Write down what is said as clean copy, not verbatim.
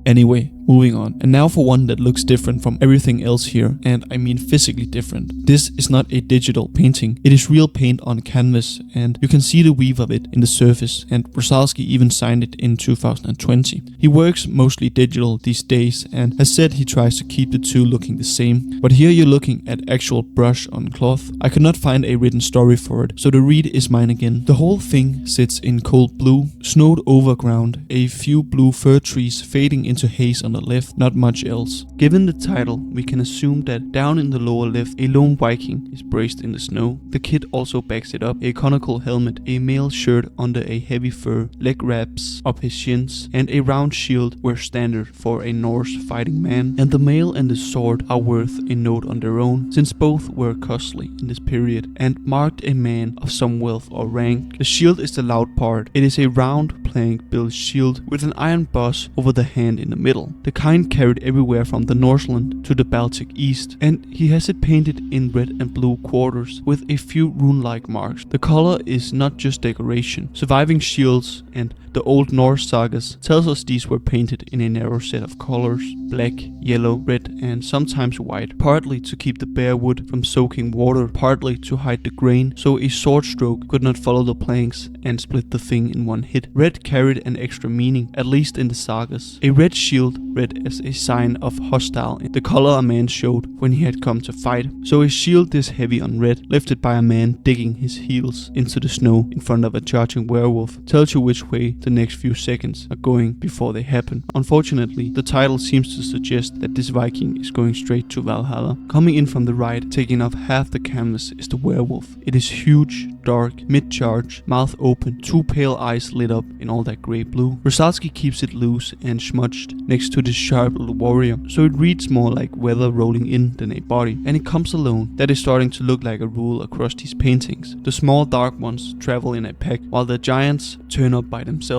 Anyway, moving on. And now for one that looks different from everything else here, and I mean physically different. This is not a digital painting. It is real paint on canvas, and you can see the weave of it in the surface, and Różalski even signed it in 2020. He works mostly digital these days and has said he tries to keep the two looking the same, but here you're looking at actual brush on cloth. I could not find a written story for it, so the read is mine again. The whole thing sits in cold blue, snowed over ground, a few blue fir trees fading into haze on the left, not much else. Given the title, we can assume that down in the lower left, a lone Viking is braced in the snow. The kit also backs it up, a conical helmet, a mail shirt under a heavy fur, leg wraps up his shins, and a round shield were standard for a Norse fighting man, and the mail and the sword are worth a note on their own, since both were costly in this period, and marked a man of some wealth or rank. The shield is the loud part. It is a round plank built shield with an iron boss over the hand in the middle, the kind carried everywhere from the Norseland to the Baltic east, and he has it painted in red and blue quarters with a few rune-like marks. The color is not just decoration. Surviving shields and the old Norse sagas tells us these were painted in a narrow set of colors: black, yellow, red, and sometimes white, partly to keep the bare wood from soaking water, partly to hide the grain so a sword stroke could not follow the planks and split the thing in one hit. Red carried an extra meaning, at least in the sagas. A red shield read as a sign of hostile, the color a man showed when he had come to fight. So a shield this heavy on red, lifted by a man digging his heels into the snow in front of a charging werewolf, tells you which way the next few seconds are going before they happen. Unfortunately, the title seems to suggest that this Viking is going straight to Valhalla. Coming in from the right, taking up half the canvas, is the werewolf. It is huge, dark, mid-charge, mouth open, two pale eyes lit up in all that grey blue. Różalski keeps it loose and smudged next to this sharp little warrior, so it reads more like weather rolling in than a body, and it comes alone. That is starting to look like a rule across these paintings. The small dark ones travel in a pack, while the giants turn up by themselves.